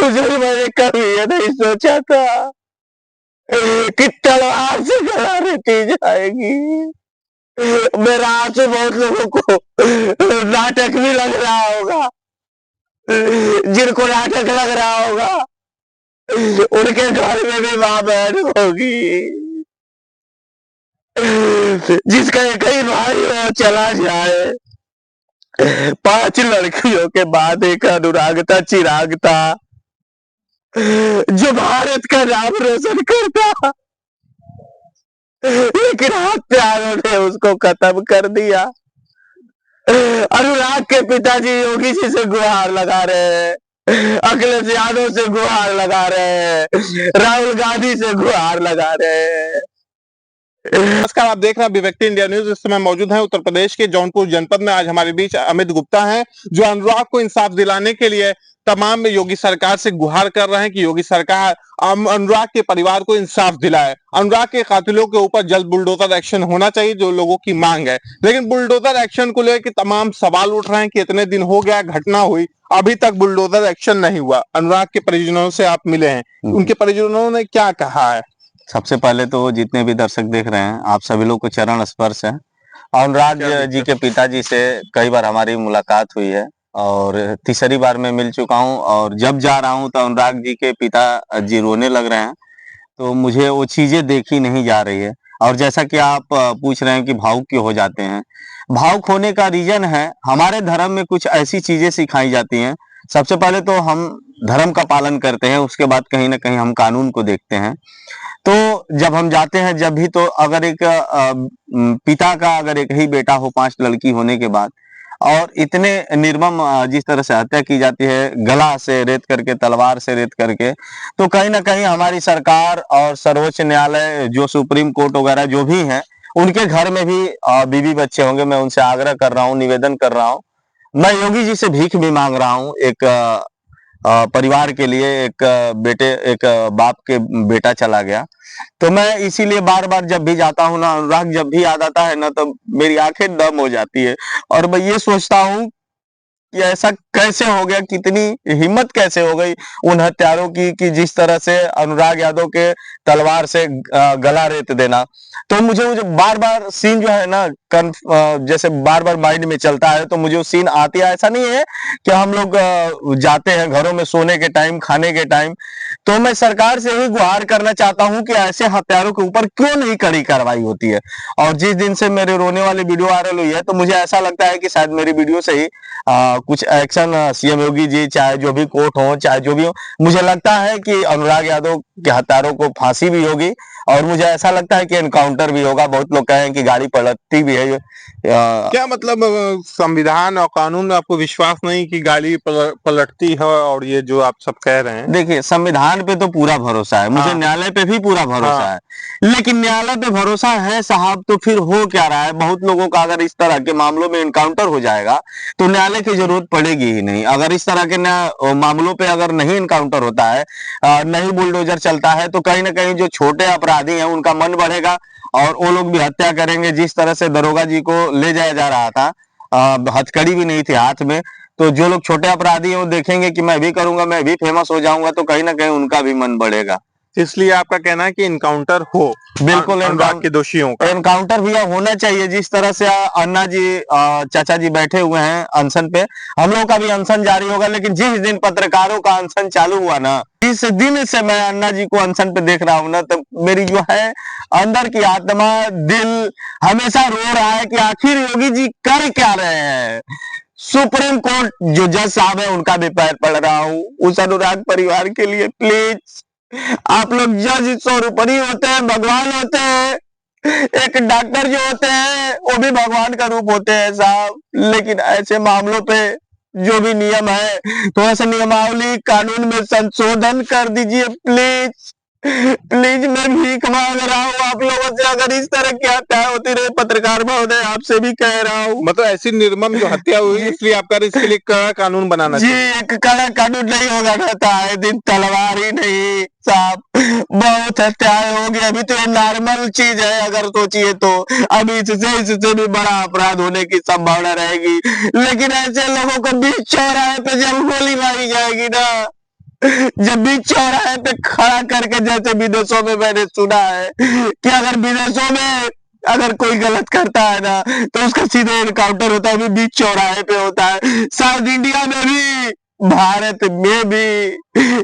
मैंने कभी ये नहीं सोचा था कि तलवार से गला रेती जाएगी। मेरा आंसू बहुत लोगों को नाटक भी लग रहा होगा, जिनको नाटक लग रहा होगा उनके घर में भी माँ बहन होगी। जिसका एक ही भाई हो चला जाए, 5 लड़कियों के बाद एक अनुरागता चिरागता जो भारत का नाम रोशन करता, लेकिन हत्यारों ने उसको खत्म कर दिया। अनुराग के पिताजी योगी जी से गुहार लगा रहे हैं, अखिलेश यादव से गुहार लगा रहे हैं, राहुल गांधी से गुहार लगा रहे हैं। नमस्कार, आप देख रहे हैं अभिव्यक्ति इंडिया न्यूज। इस समय मौजूद है उत्तर प्रदेश के जौनपुर जनपद में। आज हमारे बीच अमित गुप्ता हैं, जो अनुराग को इंसाफ दिलाने के लिए तमाम योगी सरकार से गुहार कर रहे हैं कि योगी सरकार अनुराग के परिवार को इंसाफ दिलाए। अनुराग के कातिलों के ऊपर जल्द बुलडोजर एक्शन होना चाहिए, जो लोगों की मांग है। लेकिन बुलडोजर एक्शन को लेकर तमाम सवाल उठ रहे हैं कि इतने दिन हो गया, घटना हुई, अभी तक बुलडोजर एक्शन नहीं हुआ। अनुराग के परिजनों से आप मिले हैं, उनके परिजनों ने क्या कहा है? सबसे पहले तो जितने भी दर्शक देख रहे हैं, आप सभी लोग को चरण स्पर्श है। अनुराग जी के पिताजी से कई बार हमारी मुलाकात हुई है और तीसरी बार मैं मिल चुका हूं, और जब जा रहा हूं तो अनुराग जी के पिताजी रोने लग रहे हैं। तो मुझे वो चीजें देखी नहीं जा रही है। और जैसा कि आप पूछ रहे हैं कि भावुक क्यों हो जाते हैं, भावुक होने का रीजन है, हमारे धर्म में कुछ ऐसी चीजें सिखाई जाती हैं। सबसे पहले तो हम धर्म का पालन करते हैं, उसके बाद कहीं ना कहीं हम कानून को देखते हैं। तो जब हम जाते हैं, जब भी, तो अगर एक पिता का अगर एक ही बेटा हो 5 लड़की होने के बाद, और इतने निर्मम जिस तरह से हत्या की जाती है, गला से रेत करके, तलवार से रेत करके, तो कहीं ना कहीं हमारी सरकार और सर्वोच्च न्यायालय, जो सुप्रीम कोर्ट वगैरह जो भी है, उनके घर में भी बीवी बच्चे होंगे। मैं उनसे आग्रह कर रहा हूँ, निवेदन कर रहा हूँ, मैं योगी जी से भीख भी मांग रहा हूँ। एक परिवार के लिए, एक एक बाप के बेटा चला गया, तो मैं इसीलिए बार बार जब भी जाता हूँ ना, अनुराग जब भी याद आता है ना, तो मेरी आंखें नम हो जाती है। और मैं ये सोचता हूँ कि ऐसा कैसे हो गया, कितनी हिम्मत कैसे हो गई उन हत्यारों की, कि जिस तरह से अनुराग यादव के तलवार से गला रेत देना। तो मुझे बार बार सीन जो है ना, जैसे बार बार माइंड में चलता है, तो मुझे वो सीन आती है। ऐसा नहीं है कि हम लोग जाते हैं घरों में सोने के टाइम, खाने के टाइम। तो मैं सरकार से ही गुहार करना चाहता हूं कि ऐसे हत्यारों के ऊपर क्यों नहीं कड़ी कार्रवाई होती है। और जिस दिन से मेरे रोने वाली वीडियो वायरल हुई है, तो मुझे ऐसा लगता है कि शायद मेरी वीडियो से ही कुछ एक्शन सीएम योगी जी, चाहे जो भी कोर्ट हो, चाहे जो भी हो, मुझे लगता है कि अनुराग यादव के हत्यारों को फांसी भी होगी, और मुझे ऐसा लगता है कि एनकाउंटर भी होगा। बहुत लोग कहें कि गाड़ी पलटती भी है। क्या मतलब संविधान और कानून में आपको विश्वास नहीं कि गाड़ी पलटती है? और ये जो आप सब कह रहे हैं, देखिए, संविधान पे तो पूरा भरोसा है मुझे, न्यायालय पे भी पूरा भरोसा है, लेकिन न्यायालय पे भरोसा है साहब, तो फिर हो क्या रहा है? बहुत लोगों का अगर इस तरह के मामलों में इनकाउंटर हो जाएगा तो न्यायालय की जरूरत पड़ेगी ही नहीं। अगर इस तरह के मामलों पे अगर नहीं इनकाउंटर होता है, नहीं बुलडोजर चलता है, तो कहीं ना कहीं जो छोटे अपराधी हैं उनका मन बढ़ेगा और वो लोग भी हत्या करेंगे। जिस तरह से दरोगा जी को ले जाया जा रहा था, हथकड़ी भी नहीं थी हाथ में, तो जो लोग छोटे अपराधी हैं वो देखेंगे कि मैं भी करूंगा, मैं भी फेमस हो जाऊंगा, तो कहीं ना कहीं उनका भी मन बढ़ेगा। इसलिए आपका कहना है कि इनकाउंटर हो? बिल्कुल, अनुराग के दोषियों का एनकाउंटर भी होना चाहिए। जिस तरह से अन्ना जी, चाचा जी बैठे हुए हैं अनशन पे, हम लोगों का भी अनशन जारी होगा। लेकिन जिस दिन पत्रकारों का अनशन चालू हुआ ना, इस दिन से मैं अन्ना जी को अनशन पे देख रहा हूँ ना, तो मेरी जो है अंदर की आत्मा, दिल हमेशा रो रहा है कि आखिर योगी जी कर क्या रहे हैं। सुप्रीम कोर्ट जो जज साहब है, उनका भी पैर पड़ रहा हूँ उस अनुराग परिवार के लिए। प्लीज, आप लोग जज सर्वोपरि होते हैं, भगवान होते हैं। एक डॉक्टर जो होते हैं वो भी भगवान का रूप होते हैं साहब। लेकिन ऐसे मामलों पे जो भी नियम है, थोड़ा सा नियमावली, कानून में संशोधन कर दीजिए प्लीज। प्लीज, मैं भीख मांग रहा हूँ आप लोगों से। अगर इस तरह की हत्या होती रहे, पत्रकार महोदय आपसे भी कह रहा हूँ, मतलब ऐसी निर्मम जो हत्या हुई, इसलिए आपका इसके लिए कड़ा कानून बनाना चाहिए। एक कड़ा कानून नहीं होगा, रहता है दिन तलवार ही नहीं साहब, बहुत हत्याएं हो गई। अभी तो ये नॉर्मल चीज है, अगर सोचिए तो अभी इससे भी बड़ा अपराध होने की संभावना रहेगी। लेकिन ऐसे लोगों को बीच चौराहे पे जब गोली मारी जाएगी ना, जब भी चौराहे पे खड़ा करके, जैसे विदेशों में मैंने सुना है कि अगर विदेशों में अगर कोई गलत करता है ना तो उसका सीधे एनकाउंटर होता है, वो भी बीच चौराहे पे होता है। साउथ इंडिया में भी, भारत में भी,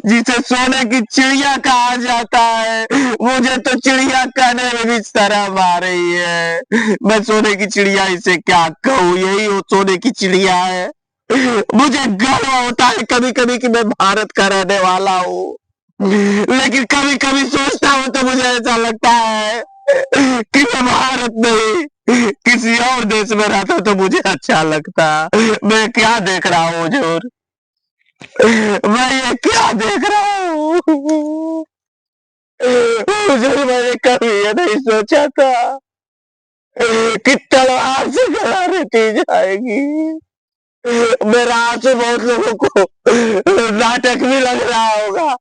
जिसे सोने की चिड़िया कहा जाता है, मुझे तो चिड़िया कहने में भी शर्म आ रही है। मैं सोने की चिड़िया इसे क्या कहूँ, यही वो सोने की चिड़िया है। मुझे गर्व होता है कभी कभी कि मैं भारत का रहने वाला हूँ, लेकिन कभी कभी सोचता हूँ तो मुझे ऐसा लगता है कि मैं भारत नहीं किसी और देश में रहता तो मुझे अच्छा लगता। मैं क्या देख रहा हूँ हुजूर, मैं ये क्या देख रहा हूँ हुजूर। मैंने कभी ये नहीं सोचा था कि तलवार से गला रेती जाएगी। मेरा आंसू बहुत लोगों को नाटक भी लग रहा होगा,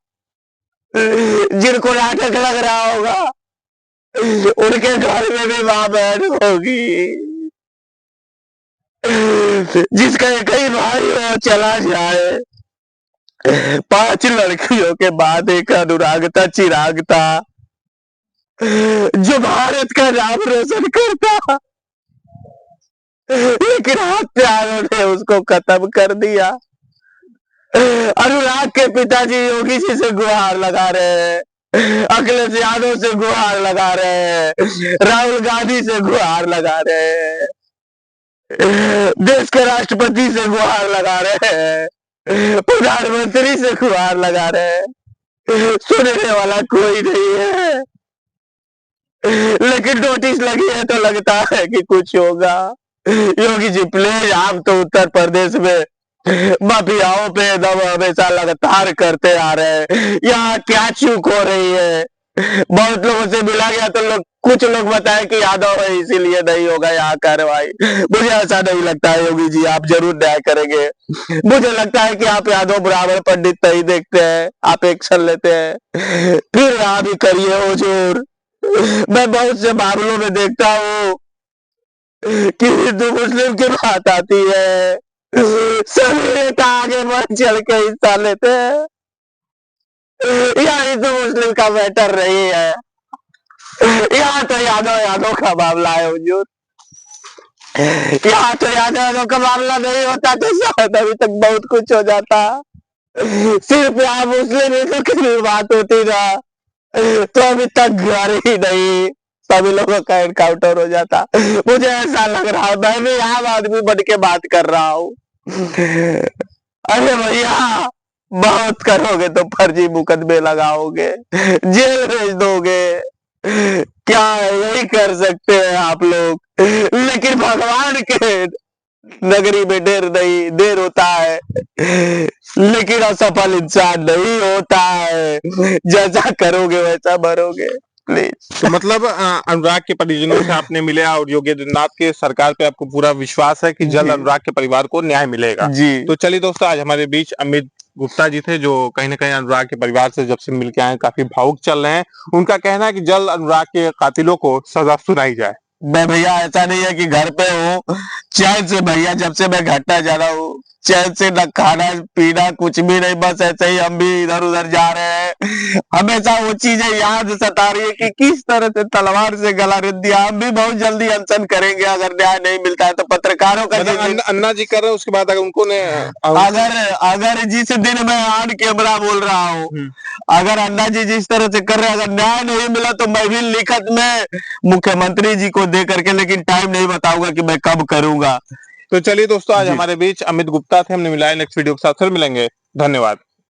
जिनको नाटक लग रहा होगा उनके घर में भी माँ बहन होगी, जिसका कई भाई वो चला जाए। 5 लड़कियों के बाद एक अनुरागता चिरागता जो भारत का नाम रोशन करता, लेकिन हत्यारों ने उसको खत्म कर दिया। अनुराग के पिताजी योगी जी से गुहार लगा रहे हैं, अखिलेश यादव से गुहार लगा रहे हैं, राहुल गांधी से गुहार लगा रहे हैं, देश के राष्ट्रपति से गुहार लगा रहे हैं, प्रधानमंत्री से गुहार लगा रहे हैं। सुनने वाला कोई नहीं है, लेकिन नोटिस लगी है तो लगता है कि कुछ होगा। योगी जी प्लीज, आप तो उत्तर प्रदेश में माफियाओं पे दम हमेशा लगातार करते आ रहे हैं, यहाँ क्या चूक हो रही है? बहुत लोगों से मिला गया तो कुछ लोग बताए कि यादव है इसीलिए नहीं होगा यहाँ कार्रवाई। मुझे ऐसा नहीं लगता है योगी जी, आप जरूर न्याय करेंगे। मुझे लगता है कि आप यादव ब्राह्मण पंडित नहीं देखते हैं, आप एक्शन लेते हैं, फिर आप ही करिए हुजूर। मैं बहुत से मामलों में देखता हूँ कि हिंदू मुस्लिम की बात आती है, सभी नेता आगे बढ़ चढ़ के हिस्सा लेते हैं। यहाँ हिंदू मुस्लिम का मैटर नहीं है, यहाँ तो यादव का मामला है हुजूर। यहाँ तो यादव का मामला नहीं होता तो शायद अभी तक बहुत कुछ हो जाता। सिर्फ यहाँ मुस्लिम हिंदू की भी बात होती ना तो अभी तक घर ही नहीं, सभी लोगों का एनकाउंटर हो जाता। मुझे ऐसा लग रहा है मैं भी आम आदमी बन के बात कर रहा हूँ। अरे भैया, बहुत करोगे तो फर्जी मुकदमे लगाओगे, जेल भेज दोगे, क्या यही कर सकते हैं आप लोग। लेकिन भगवान के नगरी में देर होता है, लेकिन असफल इंसान नहीं होता है। जैसा करोगे वैसा भरोगे। प्लीज। तो मतलब अनुराग के परिजनों से आपने मिले और योगी आदित्यनाथ के सरकार पे आपको पूरा विश्वास है कि जल्द अनुराग के परिवार को न्याय मिलेगा जी। तो चलिए दोस्तों, आज हमारे बीच अमित गुप्ता जी थे, जो कहीं ना कहीं अनुराग के परिवार से जब से मिलके आए काफी भावुक चल रहे हैं। उनका कहना है कि जल्द अनुराग के कातिलों को सजा सुनाई जाए। मैं भैया ऐसा नहीं है कि घर पे हूँ चैन से, भैया जब से मैं घटना जा रहा हूँ चैन से, न खाना पीना कुछ भी नहीं, बस ऐसे ही हम भी इधर उधर जा रहे हैं। हमेशा वो चीजें याद सता रही है कि किस तरह से तलवार से गला रख दिया। हम भी बहुत जल्दी अनशन करेंगे, अगर न्याय नहीं मिलता है तो पत्रकारों का मतलब अन्ना जी कर रहे हैं, उसके बाद अगर उनको ने अगर जिस दिन मैं ऑन कैमरा बोल रहा हूँ, अगर अन्ना जी जिस तरह से कर रहे हैं, अगर न्याय नहीं मिला तो मैं भी लिखित में मुख्यमंत्री जी को दे करके, लेकिन टाइम नहीं बताऊंगा कि मैं कब करूंगा। तो चलिए दोस्तों, आज हमारे बीच अमित गुप्ता थे, हमने मिलाया। नेक्स्ट वीडियो के साथ फिर मिलेंगे। धन्यवाद।